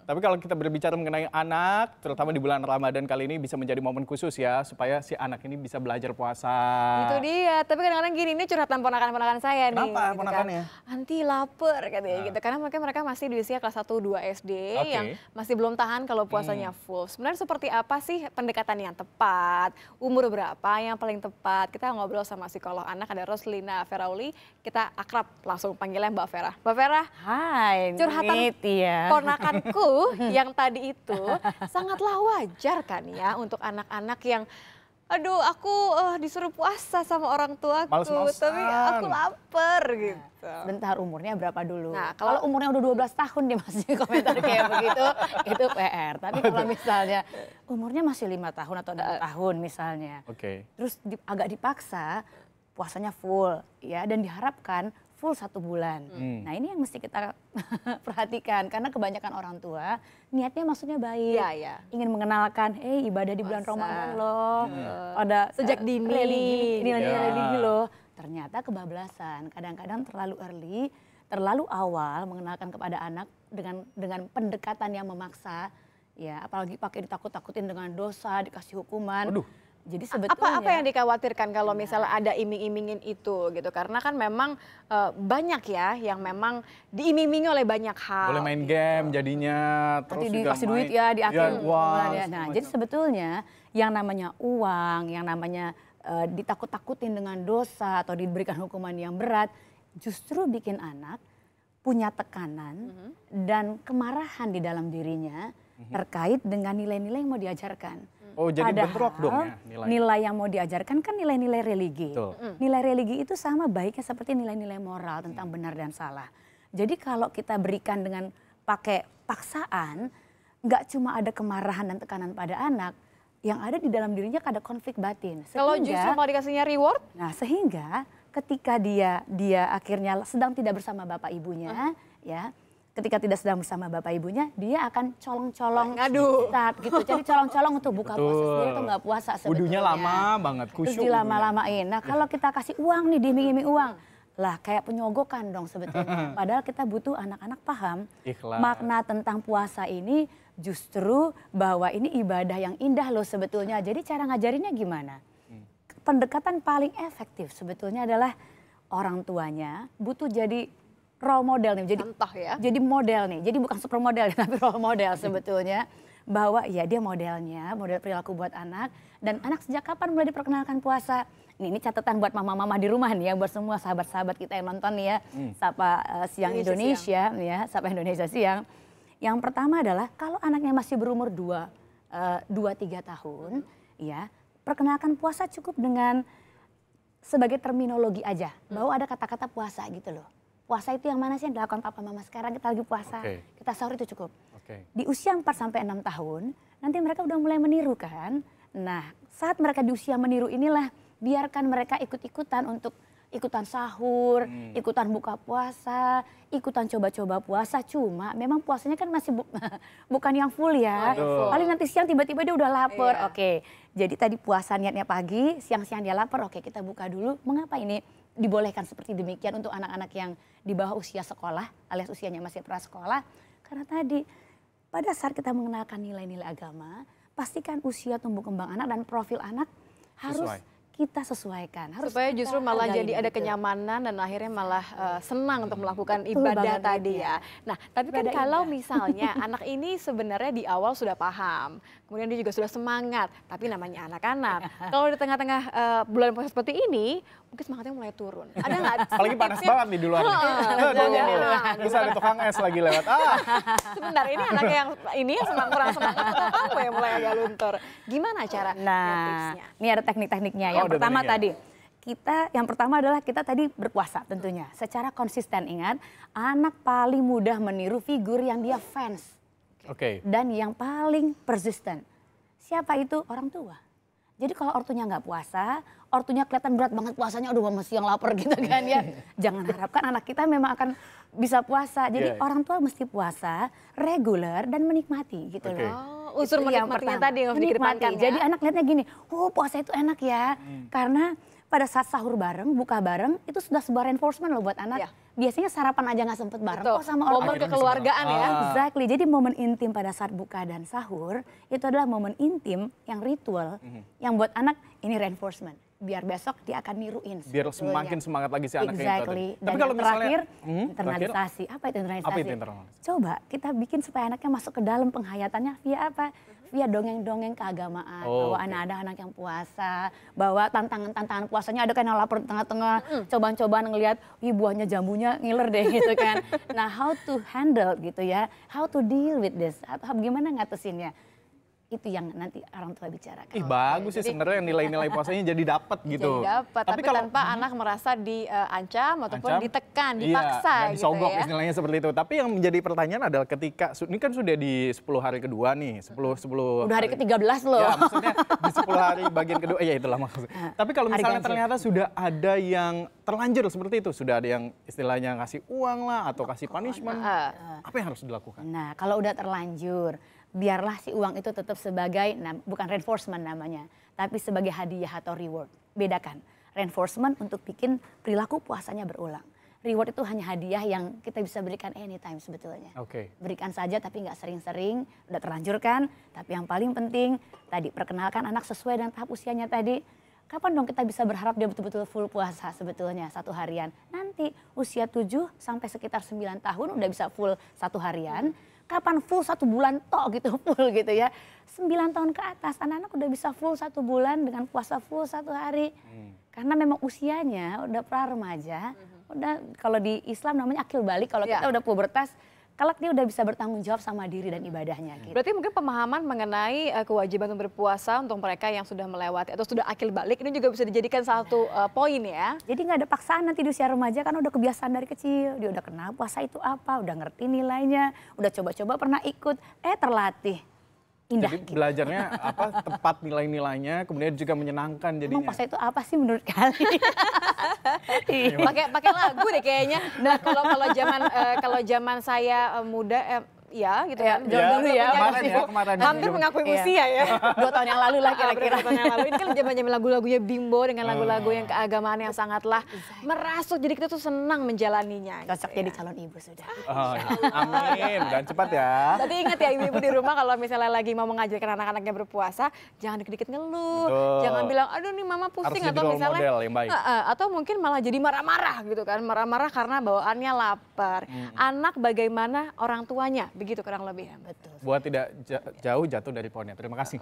Tapi kalau kita berbicara mengenai anak, terutama di bulan Ramadan kali ini bisa menjadi momen khusus ya, supaya si anak ini bisa belajar puasa. Itu dia, tapi kadang-kadang gini, ini curhatan ponakan-ponakan saya nih. Kenapa gitu ponakannya? Kan. Anti lapar katanya gitu, karena mereka masih di usia kelas 1-2 SD yang masih belum tahan kalau puasanya full. Sebenarnya seperti apa sih pendekatan yang tepat, umur berapa yang paling tepat? Kita ngobrol sama psikolog anak, ada Roslina Ferauli, kita akrab langsung panggilnya Mbak Vera. Mbak Vera, hai, curhatan ponakanku yang tadi itu sangatlah wajar kan ya untuk anak-anak yang aduh aku disuruh puasa sama orang tuaku tapi aku lapar gitu. Bentar, umurnya berapa dulu? Nah, kalau umurnya udah 12 tahun dia masih komentar kayak begitu, itu PR. Tapi kalau misalnya umurnya masih 5 tahun atau 6 tahun misalnya. Terus agak dipaksa puasanya full ya dan diharapkan full 1 bulan. Nah ini yang mesti kita perhatikan karena kebanyakan orang tua niatnya maksudnya baik, ingin mengenalkan, ibadah di bulan Ramadan loh, ada sejak dini, nilai-nilai religi loh. Ternyata kebablasan, kadang-kadang terlalu early, terlalu awal mengenalkan kepada anak dengan pendekatan yang memaksa, ya apalagi pakai ditakut-takutin dengan dosa, dikasih hukuman. Jadi sebetulnya apa yang dikhawatirkan kalau misalnya ada iming-imingin itu gitu, karena kan memang banyak ya yang memang diiming-imingi oleh banyak hal. Boleh main game jadinya, terus nanti dikasih duit ya di akhir bulan ya. Nah jadi sebetulnya yang namanya uang, yang namanya ditakut-takutin dengan dosa atau diberikan hukuman yang berat, justru bikin anak punya tekanan dan kemarahan di dalam dirinya terkait dengan nilai-nilai yang mau diajarkan. Oh jadi bentrok dong ya nilai yang mau diajarkan kan nilai-nilai religi. Nilai religi itu sama baiknya seperti nilai-nilai moral tentang benar dan salah. Jadi kalau kita berikan dengan pakai paksaan, nggak cuma ada kemarahan dan tekanan pada anak, yang ada di dalam dirinya ada konflik batin. Kalau justru mau dikasihnya reward? Nah sehingga ketika dia akhirnya sedang tidak bersama bapak ibunya, ya. Ketika tidak sedang bersama bapak ibunya, dia akan colong-colong start gitu. Jadi colong-colong untuk buka puasa sendiri atau nggak puasa sebetulnya. Wudunya lama banget, khusyuk. Terus dilama-lamain. Nah kalau kita kasih uang nih, diiming-iming uang. Lah kayak penyogokan dong sebetulnya. Padahal kita butuh anak-anak paham makna tentang puasa ini justru bahwa ini ibadah yang indah loh sebetulnya. Jadi cara ngajarinnya gimana? Pendekatan paling efektif sebetulnya adalah orang tuanya butuh jadi role model nih, jadi contoh ya. Jadi model nih, jadi bukan super model tapi role model sebetulnya bahwa ya dia modelnya, model perilaku buat anak dan anak sejak kapan mulai diperkenalkan puasa. Ini catatan buat mama-mama di rumah nih ya, buat semua sahabat-sahabat kita yang nonton nih ya, Sapa Siang Indonesia ya, Sapa Indonesia Siang. Yang pertama adalah kalau anaknya masih berumur 2-3 tahun, ya perkenalkan puasa cukup dengan sebagai terminologi aja, bahwa ada kata-kata puasa gitu loh. Puasa itu yang mana sih yang dilakukan papa mama sekarang, kita lagi puasa, kita sahur itu cukup. Di usia 4-6 tahun, nanti mereka udah mulai meniru kan. Nah saat mereka di usia meniru inilah, biarkan mereka ikut-ikutan untuk ikutan sahur, ikutan buka puasa, ikutan coba-coba puasa. Cuma memang puasanya kan masih bukan yang full ya. Paling nanti siang tiba-tiba dia udah lapar. Jadi tadi puasa niatnya pagi, siang-siang dia lapar. Kita buka dulu. Mengapa ini dibolehkan seperti demikian untuk anak-anak yang di bawah usia sekolah, alias usianya masih prasekolah? Karena tadi pada saat kita mengenalkan nilai-nilai agama, pastikan usia tumbuh kembang anak dan profil anak harus kita sesuaikan. Supaya justru malah jadi ada kenyamanan dan akhirnya malah senang untuk melakukan ibadah tadi ya. Nah tapi kan kalau misalnya anak ini sebenarnya di awal sudah paham, kemudian dia juga sudah semangat, tapi namanya anak-anak. Kalau di tengah-tengah bulan puasa seperti ini, mungkin semangatnya mulai turun. Ada nggak? Apalagi panas banget di luar. Bisa ada tukang es lagi lewat. Sebentar, ini anak yang ini kurang semangat atau kamu yang mulai agak luntur? Gimana cara tipsnya? Ini ada teknik-tekniknya ya. Yang pertama tadi, yang pertama adalah kita tadi berpuasa tentunya. Secara konsisten, ingat, anak paling mudah meniru figur yang dia fans. Dan yang paling persisten. Siapa itu? Orang tua. Jadi kalau ortunya nggak puasa, ortunya kelihatan berat banget puasanya, aduh masih yang lapar gitu kan ya. Jangan harapkan anak kita memang akan bisa puasa. Jadi orang tua mesti puasa, reguler dan menikmati gitu loh. Unsur menikmatinya tadi yang harus dikedepankan ya. Jadi anak lihatnya gini, puasa itu enak ya. Karena pada saat sahur bareng, buka bareng, itu sudah sebuah reinforcement loh buat anak. biasanya sarapan aja nggak sempet bareng Betul. kok sama Momen orang. kekeluargaan ya. Exactly. Jadi momen intim pada saat buka dan sahur itu adalah momen intim yang ritual yang buat anak ini reinforcement. Biar besok dia akan niruin. Biar sebetulnya. semakin semangat lagi si anaknya itu tadi. Exactly. Tapi Dan kalau yang misalnya terakhir, internalisasi. Apa itu internalisasi? Apa itu internalisasi? Coba kita bikin supaya anaknya masuk ke dalam penghayatannya via apa? Via dongeng-dongeng keagamaan. Bahwa ada anak yang puasa, bahwa tantangan-tantangan puasanya ada kan yang lapar di tengah-tengah, cobaan-cobaan ngelihat, wih buahnya jambunya ngiler deh gitu kan. Nah how to handle gitu ya, how to deal with this, gimana ngatasinnya. Itu yang nanti orang tua bicarakan. Ih bagus sih sebenarnya nilai-nilai puasanya jadi dapat gitu. Jadi dapat, tapi tanpa anak merasa diancam ataupun ditekan, dipaksa iya, gitu disogok ya. istilahnya seperti itu. Tapi yang menjadi pertanyaan adalah ketika, ini kan sudah di 10 hari kedua nih, 10 Udah hari ke-13 loh. Ya maksudnya di 10 hari bagian kedua, ya itulah maksudnya. Tapi kalau misalnya ternyata sudah ada yang terlanjur seperti itu, sudah ada yang istilahnya ngasih uang lah atau kasih punishment, apa yang harus dilakukan? Nah kalau udah terlanjur, biarlah si uang itu tetap sebagai, bukan reinforcement namanya, tapi sebagai hadiah atau reward. Bedakan, reinforcement untuk bikin perilaku puasanya berulang. Reward itu hanya hadiah yang kita bisa berikan anytime sebetulnya. Berikan saja tapi nggak sering-sering, udah terlanjur kan. Tapi yang paling penting, tadi perkenalkan anak sesuai dengan tahap usianya tadi. Kapan dong kita bisa berharap dia betul-betul full puasa sebetulnya 1 harian? Nanti usia 7 sampai sekitar 9 tahun udah bisa full 1 harian. Kapan full 1 bulan tok gitu, full gitu ya. 9 tahun ke atas anak-anak udah bisa full 1 bulan dengan puasa full 1 hari. Karena memang usianya udah pra remaja, udah kalau di Islam namanya akil balik, kalau kita udah pubertas, kalau dia udah bisa bertanggung jawab sama diri dan ibadahnya. Gitu. Berarti mungkin pemahaman mengenai kewajiban untuk berpuasa untuk mereka yang sudah melewati atau sudah akil balik ini juga bisa dijadikan satu poin ya. Jadi nggak ada paksaan nanti di usia remaja kan udah kebiasaan dari kecil, dia udah kenal puasa itu apa, udah ngerti nilainya, udah coba-coba pernah ikut, terlatih. Indah. Jadi belajarnya apa tepat nilai-nilainya, kemudian juga menyenangkan jadinya. Emang puasa itu apa sih menurut kalian? Pakai lagu deh kayaknya. Nah kalau zaman saya muda ya gitu kan. Dulu ya. Kemarin hampir mengakui usia ya. 2 tahun yang lalu lah kira-kira. 2 tahun yang lalu. Ini kan zaman lagu-lagunya Bimbo dengan lagu-lagu yang keagamaan yang sangatlah merasuk. Jadi kita tuh senang menjalaninya. Cocok jadi calon ibu sudah. Amin, dan cepat ya. Tapi ingat ya ibu-ibu di rumah kalau misalnya lagi mau mengajarkan anak-anaknya berpuasa, jangan dikit-dikit ngeluh. Jangan bilang, aduh nih mama pusing. Harus atau jadi role misalnya model yang baik. Atau mungkin malah jadi marah-marah gitu kan. Marah-marah karena bawaannya lapar. Anak bagaimana orang tuanya, begitu kurang lebih. Betul. Buat tidak jauh jatuh dari pohonnya. Terima kasih.